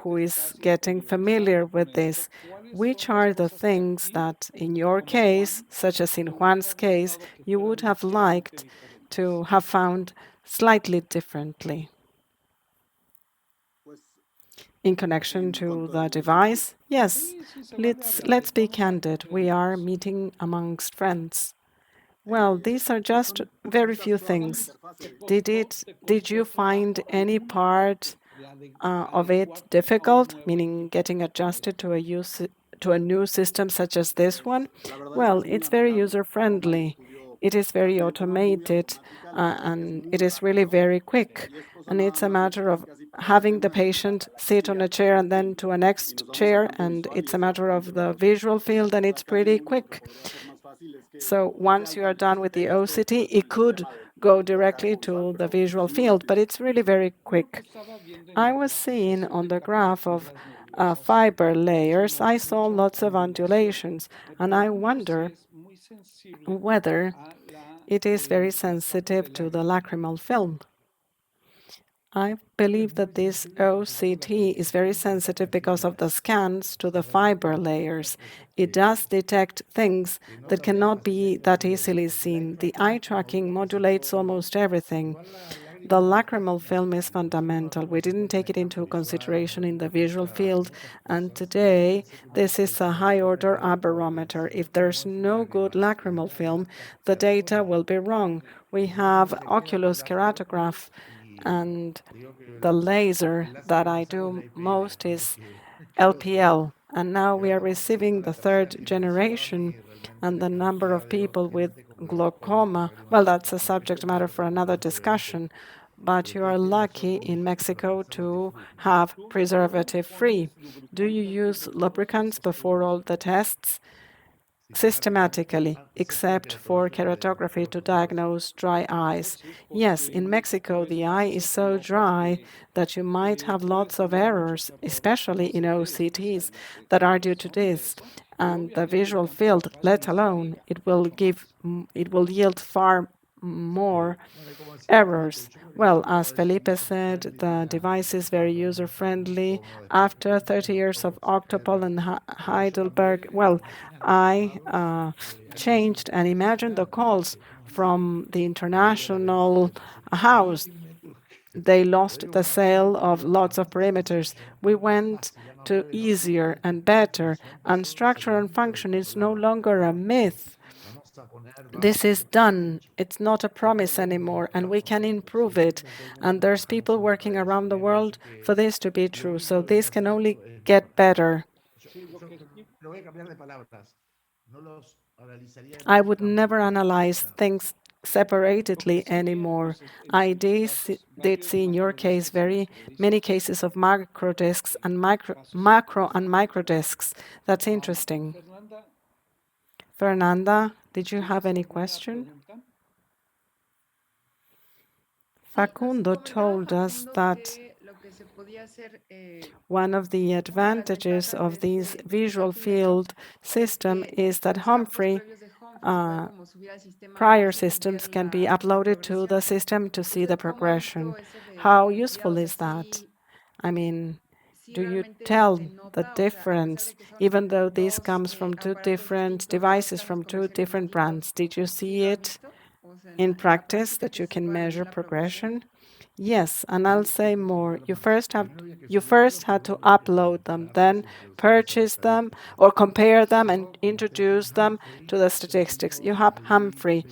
who is getting familiar with this, which are the things that in your case, such as in Juan's case, you would have liked to have found slightly differently? In connection to the device? Yes, let's be candid. We are meeting amongst friends. Well, these are just very few things. Did you find any part of it difficult, meaning getting adjusted to a new system such as this one? Well, it's very user-friendly. It is very automated, and it is really very quick. And it's a matter of having the patient sit on a chair and then to a next chair, and it's a matter of the visual field, and it's pretty quick. So once you are done with the OCT, it could go directly to the visual field, but it's really very quick. I was seeing on the graph of fiber layers, I saw lots of undulations, and I wonder whether it is very sensitive to the lacrimal film. I believe that this OCT is very sensitive because of the scans to the fiber layers. It does detect things that cannot be that easily seen. The eye tracking modulates almost everything. The lacrimal film is fundamental. We didn't take it into consideration in the visual field, and today this is a high-order aberrometer. If there's no good lacrimal film, the data will be wrong. We have oculus keratograph, and the laser that I do most is LPL. And now we are receiving the third generation, and the number of people with glaucoma, well, that's a subject matter for another discussion. But you are lucky in Mexico to have preservative free. Do you use lubricants before all the tests? Systematically, except for keratography to diagnose dry eyes. Yes, in Mexico, the eye is so dry that you might have lots of errors, especially in OCTs, that are due to this. And the visual field, let alone, it will yield far more errors. Well, as Felipe said, the device is very user-friendly. After 30 years of Optopol and Heidelberg, well, I changed and imagined the calls from the international house. They lost the sale of lots of perimeters. We went to easier and better, and structure and function is no longer a myth. This is done. It's not a promise anymore, and we can improve it. And there's people working around the world for this to be true. So this can only get better. I would never analyze things separately anymore. Did see in your case very many cases of macro discs and macro and micro discs. That's interesting. Fernanda, did you have any question? Facundo told us that one of the advantages of this visual field system is that Humphrey prior systems can be uploaded to the system to see the progression. How useful is that? I mean, do you tell the difference, even though this comes from two different devices from two different brands? Did you see it in practice that you can measure progression? Yes, and I'll say more. You first had to upload them, then purchase them or compare them and introduce them to the statistics. You have Humphrey.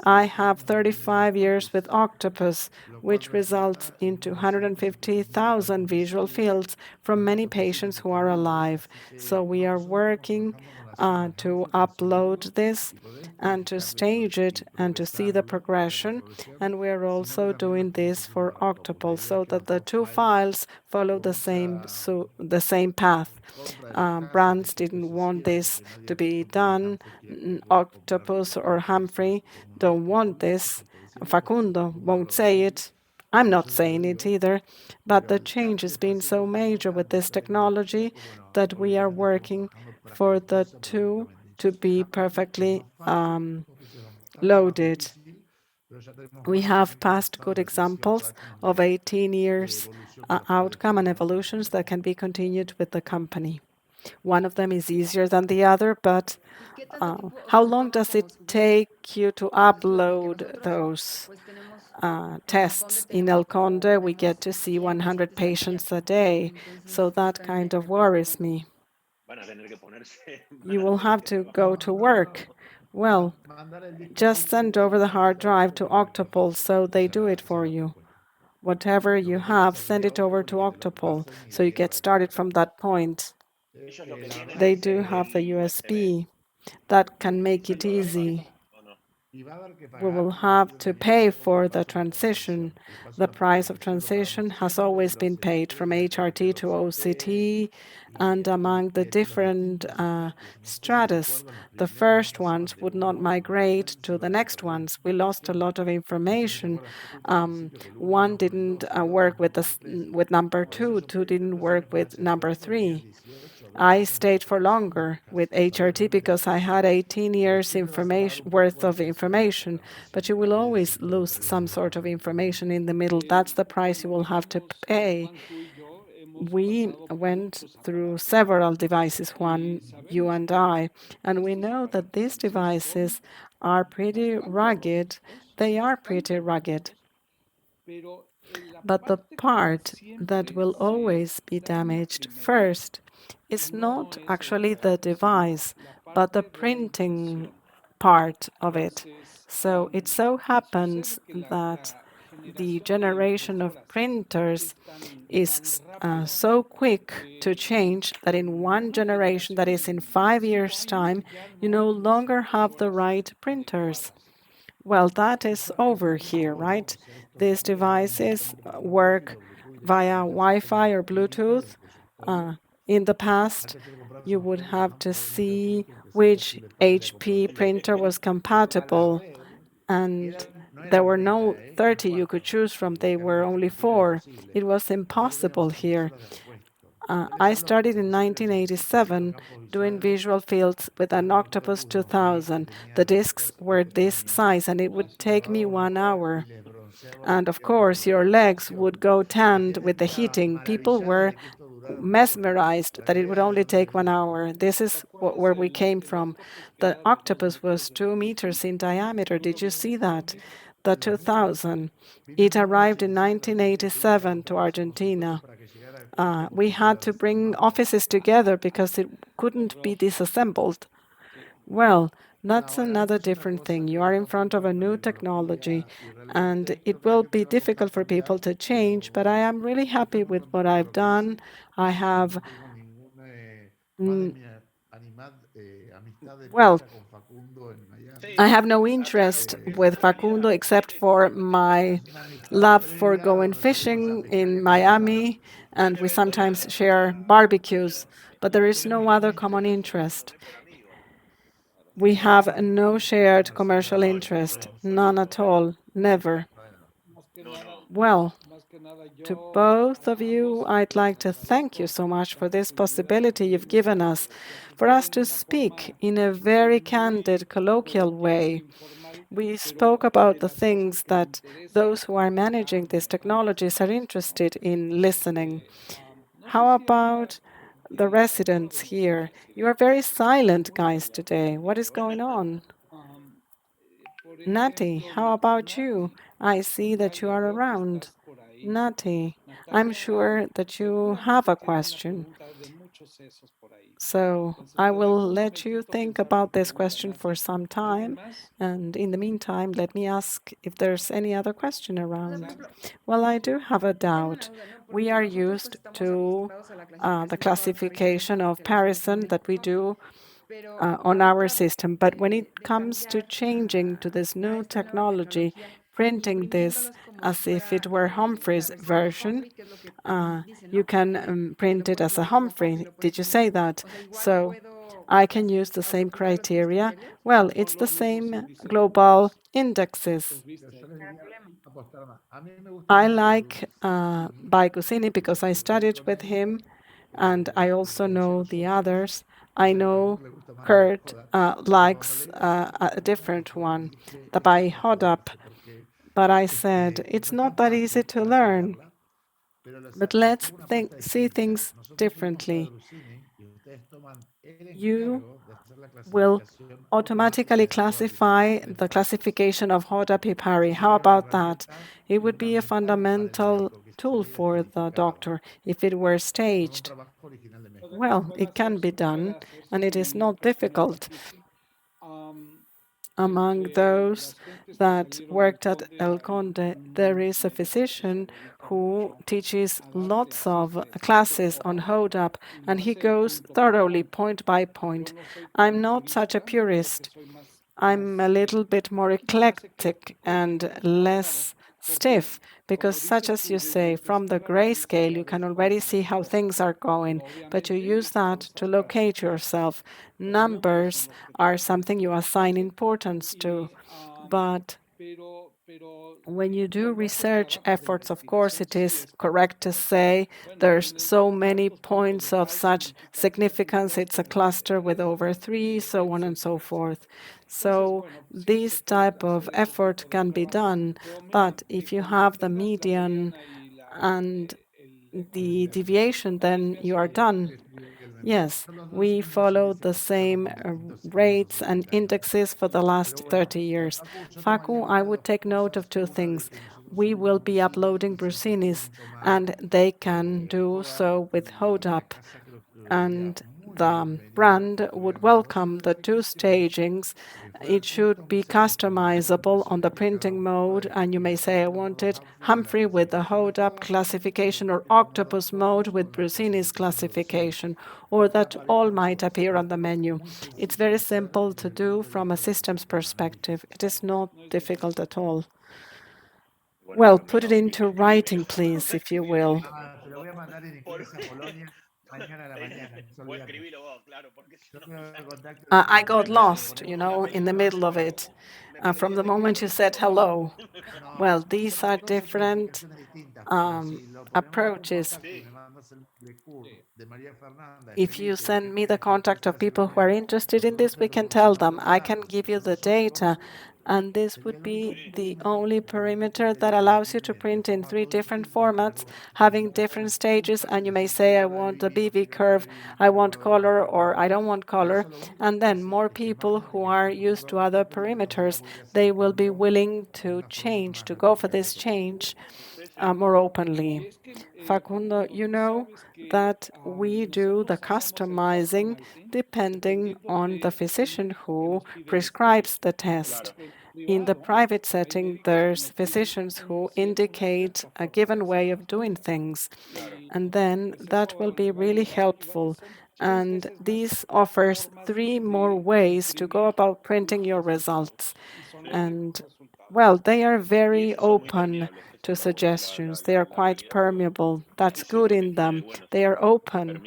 I have 35 years with Octopus, which results in 250,000 visual fields from many patients who are alive. So we are working to upload this and to stage it and to see the progression. And we are also doing this for Optopol so that the two files follow the same path. Brands didn't want this to be done. Octopus or Humphrey don't want this. Facundo won't say it. I'm not saying it either, but the change has been so major with this technology that we are working for the two to be perfectly loaded. We have past good examples of 18 years outcome and evolutions that can be continued with the company. One of them is easier than the other, but how long does it take you to upload those tests? In El Conde, we get to see 100 patients a day, so that kind of worries me. You will have to go to work. Well, just send over the hard drive to Optopol so they do it for you. Whatever you have, send it over to Optopol so you get started from that point. They do have the USB. That can make it easy. We will have to pay for the transition. The price of transition has always been paid from HRT to OCT, and among the different stratus, the first ones would not migrate to the next ones. We lost a lot of information. One didn't work with number two, two didn't work with number three. I stayed for longer with HRT because I had 18 years worth of information, but you will always lose some sort of information in the middle. That's the price you will have to pay. We went through several devices, Juan, you and I, and we know that these devices are pretty rugged. They are pretty rugged. But the part that will always be damaged first is not actually the device, but the printing part of it. So it so happens that the generation of printers is so quick to change that in one generation, that is in 5 years' time, you no longer have the right printers. Well, that is over here, right? These devices work via Wi-Fi or Bluetooth. In the past, you would have to see which HP printer was compatible, and there were no 30 you could choose from. They were only 4. It was impossible here. I started in 1987 doing visual fields with an Octopus 2000. The discs were this size, and it would take me 1 hour. And of course, your legs would go tanned with the heating. People were mesmerized that it would only take 1 hour. This is where we came from. The octopus was 2 meters in diameter. Did you see that? The 2000. It arrived in 1987 to Argentina. We had to bring offices together because it couldn't be disassembled. Well, that's another different thing. You are in front of a new technology, and it will be difficult for people to change, but I am really happy with what I've done. I have, well, I have no interest with Facundo except for my love for going fishing in Miami, and we sometimes share barbecues, but there is no other common interest. We have no shared commercial interest, none at all, never. Well, to both of you, I'd like to thank you so much for this possibility you've given us, for us to speak in a very candid, colloquial way. We spoke about the things that those who are managing these technologies are interested in listening. How about the residents here? You are very silent, guys, today. What is going on? Nati, how about you? I see that you are around. Nati, I'm sure that you have a question. So I will let you think about this question for some time. And in the meantime, let me ask if there's any other question around. Well, I do have a doubt. We are used to the classification of Parison that we do on our system. But when it comes to changing to this new technology, printing this as if it were Humphrey's version, you can print it as a Humphrey. Did you say that? So I can use the same criteria. Well, it's the same global indexes. I like Baigusini because I studied with him and I also know the others. I know Kurt likes a different one, the by Hodop, but I said it's not that easy to learn. But let's see things differently. You will automatically classify the classification of Hoda pipari. How about that? It would be a fundamental tool for the doctor if it were staged. Well, it can be done, and it is not difficult. Among those that worked at El Conde, there is a physician who teaches lots of classes on HODAP, and he goes thoroughly point by point. I'm not such a purist. I'm a little bit more eclectic and less stiff because, such as you say, from the grayscale, you can already see how things are going, but you use that to locate yourself. Numbers are something you assign importance to, but when you do research efforts, of course, it is correct to say there's so many points of such significance. It's a cluster with over 3, so on and so forth. So this type of effort can be done, but if you have the median and the deviation, then you are done. Yes, we followed the same rates and indexes for the last 30 years. Facu, I would take note of two things. We will be uploading Brucinis, and they can do so with HODAP. And the brand would welcome the two stagings. It should be customizable on the printing mode, and you may say, I want it Humphrey with the HODAP classification or Octopus mode with Brucini's classification, or that all might appear on the menu. It's very simple to do from a systems perspective. It is not difficult at all. Well, put it into writing, please, if you will. I got lost, in the middle of it. From the moment you said hello. Well, these are different approaches. If you send me the contact of people who are interested in this, we can tell them. I can give you the data, and this would be the only perimeter that allows you to print in 3 different formats, having different stages, and you may say, I want a BV curve, I want color, or I don't want color, and then more people who are used to other perimeters, they will be willing to change, to go for this change more openly. Facundo, you know that we do the customizing depending on the physician who prescribes the test. In the private setting, there's physicians who indicate a given way of doing things, and then that will be really helpful. And this offers 3 more ways to go about printing your results. And well, they are very open to suggestions. They are quite permeable. That's good in them. They are open.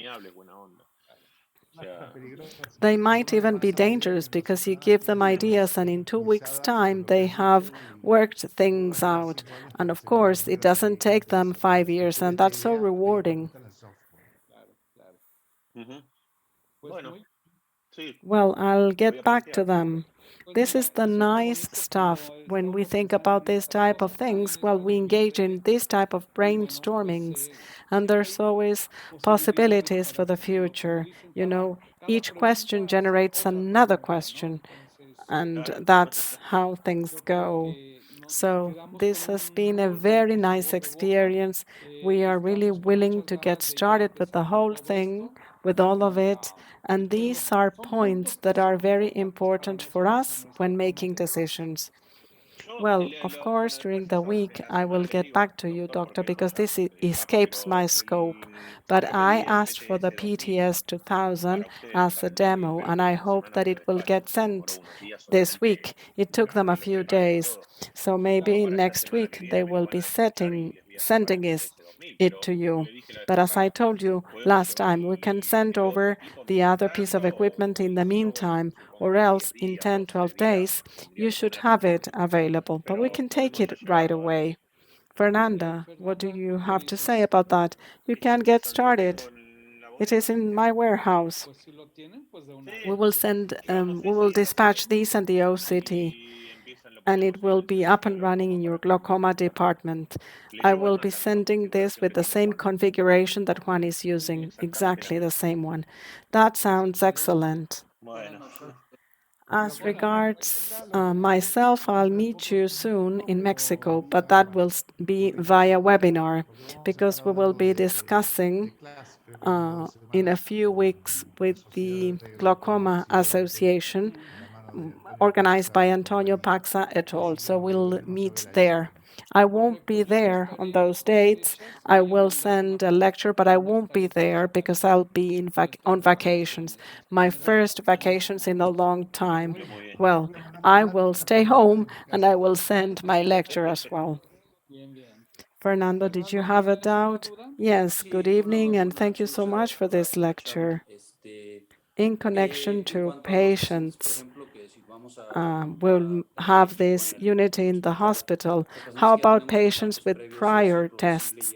They might even be dangerous because you give them ideas, and in 2 weeks' time, they have worked things out. And of course, it doesn't take them 5 years, and that's so rewarding. Well, I'll get back to them. This is the nice stuff. When we think about this type of things, well, we engage in this type of brainstormings, and there's always possibilities for the future. Each question generates another question, and that's how things go. So this has been a very nice experience. We are really willing to get started with the whole thing, with all of it. And these are points that are very important for us when making decisions. Well, of course, during the week, I will get back to you, doctor, because this escapes my scope. But I asked for the PTS 2000 as a demo, and I hope that it will get sent this week. It took them a few days, so maybe next week they will be sending it to you. But as I told you last time, we can send over the other piece of equipment in the meantime, or else in 10, 12 days, you should have it available. But we can take it right away. Fernanda, what do you have to say about that? You can get started. It is in my warehouse. We will dispatch these and the OCT, and it will be up and running in your glaucoma department. I will be sending this with the same configuration that Juan is using, exactly the same one. That sounds excellent. As regards myself, I'll meet you soon in Mexico, but that will be via webinar because we will be discussing in a few weeks with the Glaucoma Association organized by Antonio Paxa et al. So we'll meet there. I won't be there on those dates. I will send a lecture, but I won't be there because I'll be on vacations. My first vacations in a long time. Well, I will stay home and I will send my lecture as well. Fernando, did you have a doubt? Yes, good evening, and thank you so much for this lecture. In connection to patients, will have this unity in the hospital. How about patients with prior tests?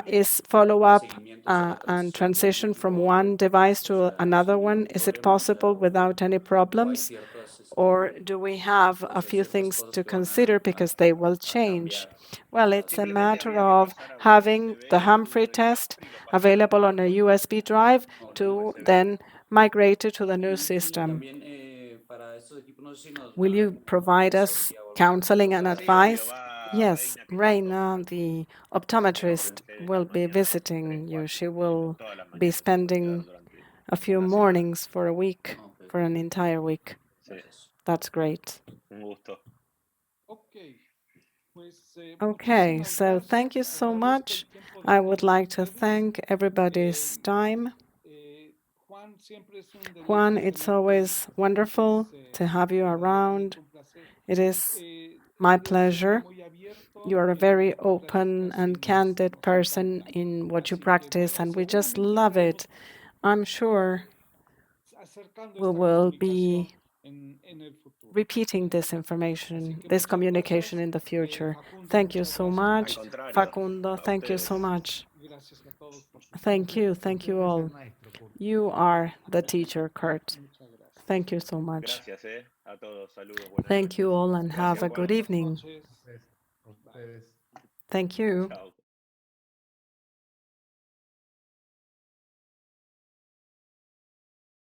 Is follow-up and transition from one device to another one, is it possible without any problems? Or do we have a few things to consider because they will change? Well, it's a matter of having the Humphrey test available on a USB drive to then migrate it to the new system. Will you provide us counseling and advice? Yes, Reina, the optometrist, will be visiting you. She will be spending a few mornings for a week, for an entire week. That's great. Okay, so thank you so much. I would like to thank everybody's time. Juan, it's always wonderful to have you around. It is my pleasure. You are a very open and candid person in what you practice, and we just love it. I'm sure we will be repeating this information, this communication in the future. Thank you so much. Facundo, thank you so much. Thank you all. You are the teacher, Kurt. Thank you so much. Thank you all and have a good evening. Thank you.